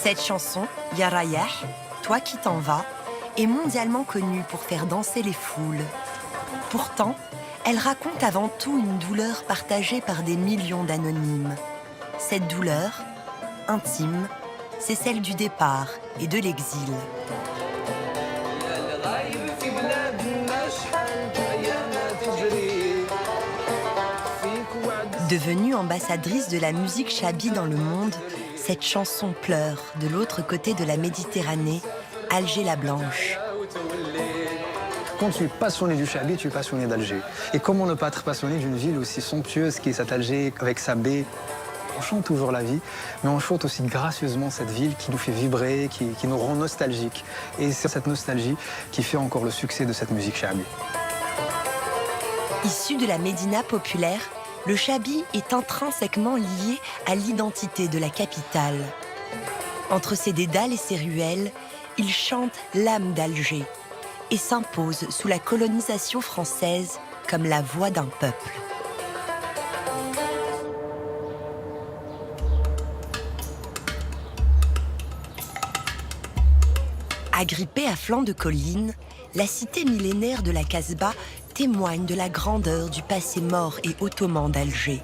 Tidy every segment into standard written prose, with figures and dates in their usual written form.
Cette chanson, Ya Rayah, Toi qui t'en vas, est mondialement connue pour faire danser les foules. Pourtant, elle raconte avant tout une douleur partagée par des millions d'anonymes. Cette douleur, intime, c'est celle du départ et de l'exil. Devenue ambassadrice de la musique chabi dans le monde, cette chanson pleure de l'autre côté de la Méditerranée, Alger la Blanche. Quand tu es passionné du chabi, tu es passionné d'Alger. Et comment ne pas être passionné d'une ville aussi somptueuse qui est cette Alger, avec sa baie? On chante toujours la vie, mais on chante aussi gracieusement cette ville qui nous fait vibrer, qui nous rend nostalgiques. Et c'est cette nostalgie qui fait encore le succès de cette musique chabi. Issu de la Médina populaire, le chabi est intrinsèquement lié à l'identité de la capitale. Entre ses dédales et ses ruelles, il chante l'âme d'Alger et s'impose sous la colonisation française comme la voix d'un peuple. Agrippée à flanc de colline, la cité millénaire de la Casbah témoigne de la grandeur du passé mort et ottoman d'Alger.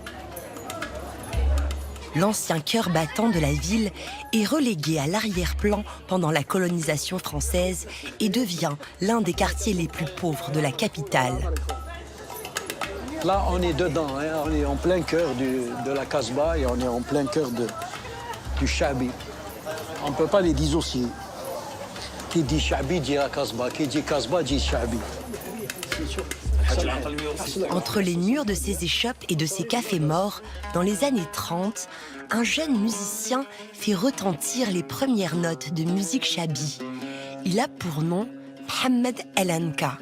L'ancien cœur battant de la ville est relégué à l'arrière-plan pendant la colonisation française et devient l'un des quartiers les plus pauvres de la capitale. Là, on est dedans, hein. On est en plein cœur de la Casbah et on est en plein cœur du chabi. On ne peut pas les dissocier. Qui dit chabi dit la Casbah, qui dit Casbah dit chabi. Entre les murs de ces échoppes et de ces cafés morts, dans les années 30, un jeune musicien fait retentir les premières notes de musique chabi. Il a pour nom Mohamed El Anka.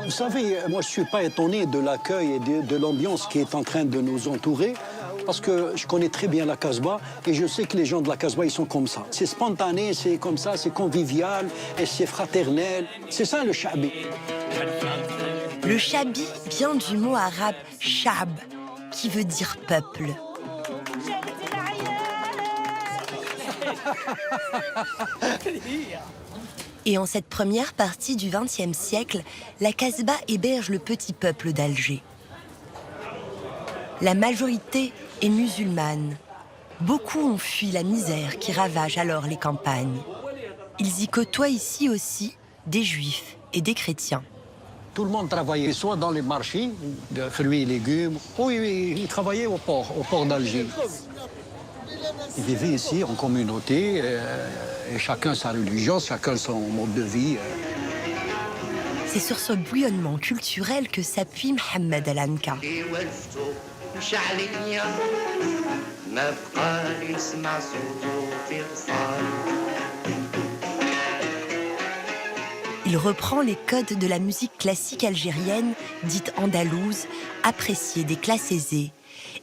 Vous savez, moi je ne suis pas étonné de l'accueil et de l'ambiance qui est en train de nous entourer, parce que je connais très bien la Casbah et je sais que les gens de la Casbah, ils sont comme ça. C'est spontané, c'est comme ça, c'est convivial et c'est fraternel. C'est ça le chabi. Le chabi vient du mot arabe shab, qui veut dire peuple. Et en cette première partie du XXe siècle, la Casbah héberge le petit peuple d'Alger. La majorité est musulmane. Beaucoup ont fui la misère qui ravage alors les campagnes. Ils y côtoient ici aussi des juifs et des chrétiens. Tout le monde travaillait soit dans les marchés de fruits et légumes, ou ils travaillaient au port d'Alger. Ils vivaient ici en communauté, et chacun sa religion, chacun son mode de vie. C'est sur ce bouillonnement culturel que s'appuie Mohamed El Anka. Il reprend les codes de la musique classique algérienne, dite andalouse, appréciée des classes aisées,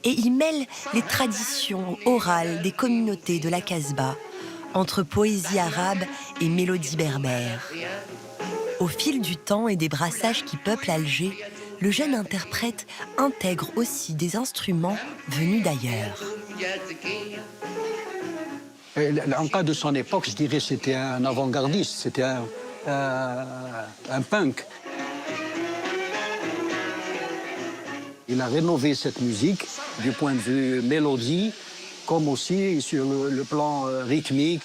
et il mêle les traditions orales des communautés de la Casbah, entre poésie arabe et mélodie berbère. Au fil du temps et des brassages qui peuplent Alger, le jeune interprète intègre aussi des instruments venus d'ailleurs. En cas de son époque, je dirais c'était un avant-gardiste, c'était un punk. Il a rénové cette musique du point de vue mélodie, comme aussi sur le plan rythmique.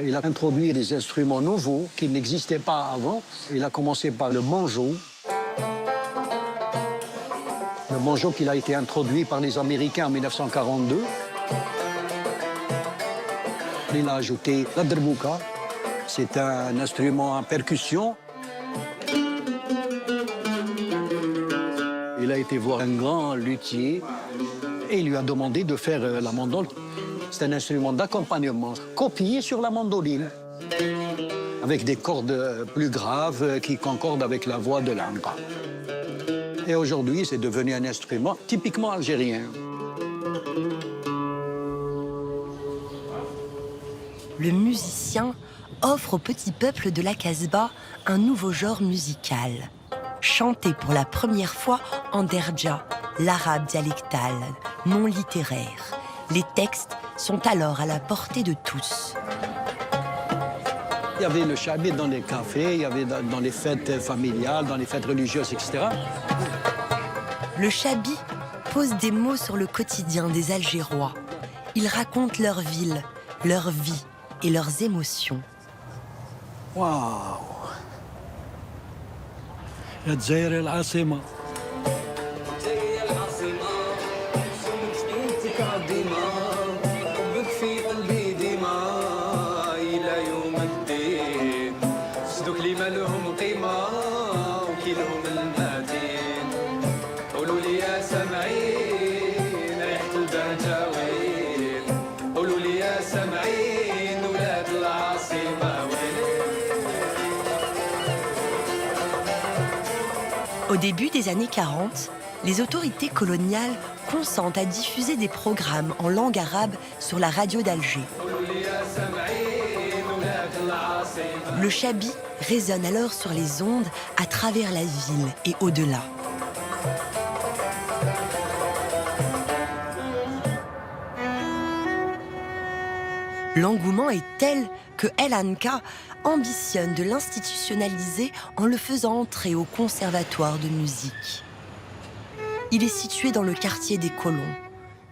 Il a introduit des instruments nouveaux qui n'existaient pas avant. Il a commencé par le banjo. Le banjo qui a été introduit par les Américains en 1942. Il a ajouté la derbouka. C'est un instrument à percussion. Il a été voir un grand luthier et il lui a demandé de faire la mandole. C'est un instrument d'accompagnement copié sur la mandoline, avec des cordes plus graves qui concordent avec la voix de l'Anka. Et aujourd'hui, c'est devenu un instrument typiquement algérien. Le musicien offre au petit peuple de la Casbah un nouveau genre musical. Chanté pour la première fois en derja, l'arabe dialectal, non littéraire. Les textes sont alors à la portée de tous. Il y avait le chabit dans les cafés, il y avait dans les fêtes familiales, dans les fêtes religieuses, etc. Le chabi pose des mots sur le quotidien des Algérois. Il raconte leur ville, leur vie et leurs émotions. Waouh! الجزائر العاصمة. Au début des années 40, les autorités coloniales consentent à diffuser des programmes en langue arabe sur la radio d'Alger. Le chabi résonne alors sur les ondes à travers la ville et au-delà. L'engouement est tel que El Anka ambitionne de l'institutionnaliser en le faisant entrer au conservatoire de musique. Il est situé dans le quartier des Colons,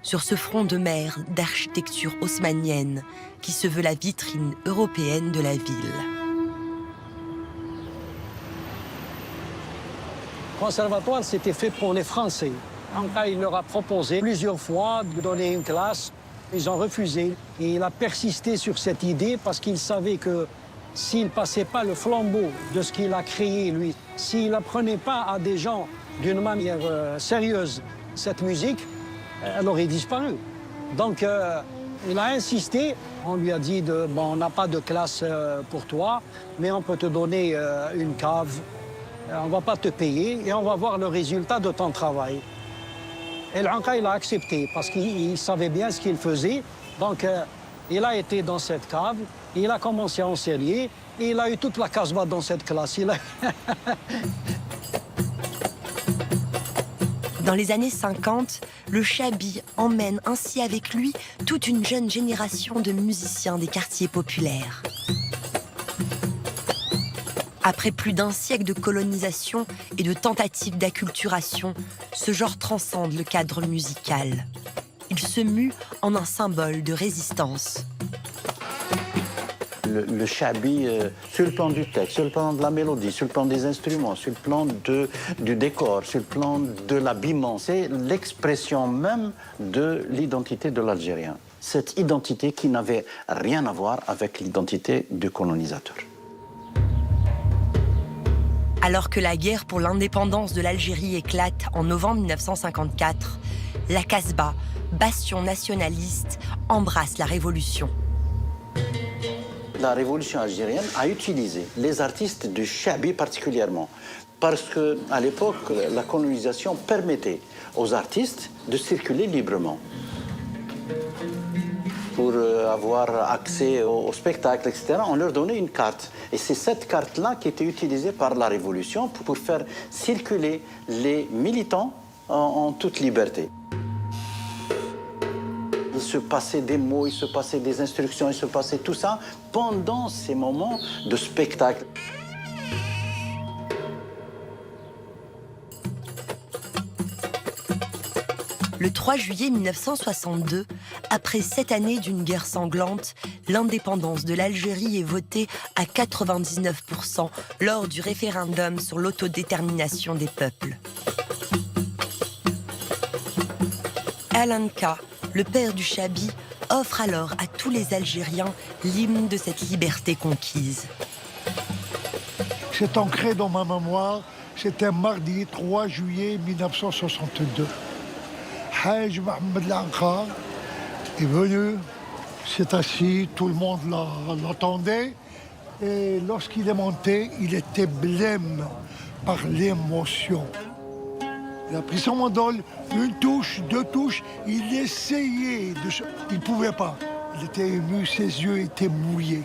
sur ce front de mer d'architecture haussmannienne qui se veut la vitrine européenne de la ville. Le conservatoire, c'était fait pour les Français. Anka, il leur a proposé plusieurs fois de donner une classe. Ils ont refusé. Et il a persisté sur cette idée parce qu'il savait que s'il ne passait pas le flambeau de ce qu'il a créé, lui, s'il n'apprenait pas à des gens d'une manière sérieuse cette musique, elle aurait disparu. Donc, il a insisté. On lui a dit, bon, on n'a pas de classe pour toi, mais on peut te donner une cave. On ne va pas te payer et on va voir le résultat de ton travail. Et l'Anka, il a accepté parce qu'il savait bien ce qu'il faisait. Donc, il a été dans cette cave, il a commencé à enseigner et il a eu toute la Casbah dans cette classe. Dans les années 50, le chabi emmène ainsi avec lui toute une jeune génération de musiciens des quartiers populaires. Après plus d'un siècle de colonisation et de tentatives d'acculturation, ce genre transcende le cadre musical. Il se mue en un symbole de résistance. Le chabi, sur le plan du texte, sur le plan de la mélodie, sur le plan des instruments, sur le plan du décor, sur le plan de l'habillement, c'est l'expression même de l'identité de l'Algérien. Cette identité qui n'avait rien à voir avec l'identité du colonisateur. Alors que la guerre pour l'indépendance de l'Algérie éclate en novembre 1954, la Casbah, bastion nationaliste, embrasse la révolution. La révolution algérienne a utilisé les artistes du chabi particulièrement, parce qu'à l'époque, la colonisation permettait aux artistes de circuler librement. Pour avoir accès au spectacle, etc., on leur donnait une carte. Et c'est cette carte-là qui était utilisée par la Révolution pour faire circuler les militants en toute liberté. Il se passait des mots, il se passait des instructions, il se passait tout ça pendant ces moments de spectacle. Le 3 juillet 1962, après 7 années d'une guerre sanglante, l'indépendance de l'Algérie est votée à 99% lors du référendum sur l'autodétermination des peuples. El Anka, le père du chabi, offre alors à tous les Algériens l'hymne de cette liberté conquise. C'est ancré dans ma mémoire, c'était mardi 3 juillet 1962. Haj Mohamed El Anka est venu, s'est assis, tout le monde l'attendait. Et lorsqu'il est monté, il était blême par l'émotion. Il a pris son mandole, une touche, deux touches, il essayait de se... Il ne pouvait pas. Il était ému, ses yeux étaient mouillés.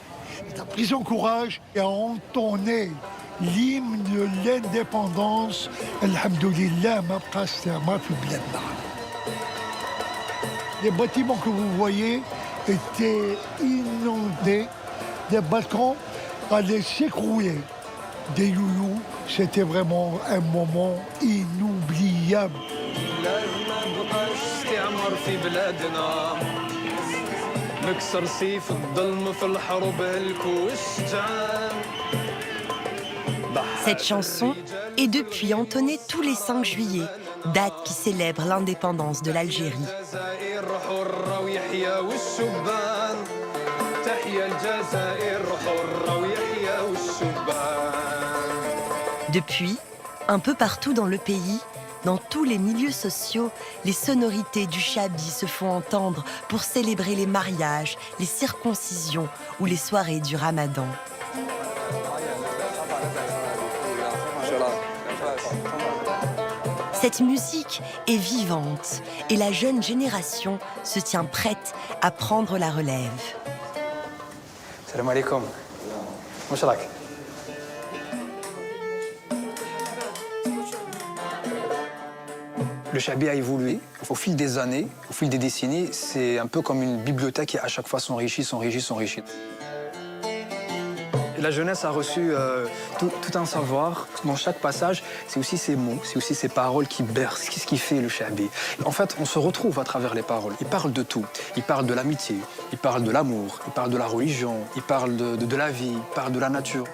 Il a pris son courage et a entonné l'hymne de l'indépendance. Alhamdoulilah, ma ma fi bladna. Les bâtiments que vous voyez étaient inondés, des balcons allaient s'écrouler. Des youyous, c'était vraiment un moment inoubliable. Cette chanson est depuis entonnée tous les 5 juillet, date qui célèbre l'indépendance de l'Algérie. Depuis, un peu partout dans le pays, dans tous les milieux sociaux, les sonorités du chabi se font entendre pour célébrer les mariages, les circoncisions ou les soirées du ramadan. Cette musique est vivante et la jeune génération se tient prête à prendre la relève. Salam alaikum. Mouchalak. Le chabi a évolué au fil des années, au fil des décennies. C'est un peu comme une bibliothèque qui à chaque fois s'enrichit, s'enrichit, s'enrichit. Et la jeunesse a reçu tout un savoir. Dans chaque passage, c'est aussi ces mots, c'est aussi ces paroles qui bercent. Qu'est-ce qui fait le chabi? En fait, on se retrouve à travers les paroles. Il parle de tout. Il parle de l'amitié, il parle de l'amour, il parle de la religion, il parle de la vie, il parle de la nature.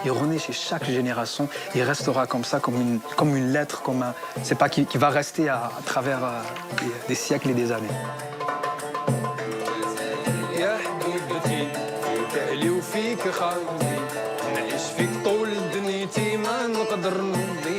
Il renaît chez chaque génération, il restera comme ça, comme une lettre, c'est pas qui va rester à travers des siècles et des années. وفيك خالدي نعيش فيك طول دنيتي ما نقدر نمضي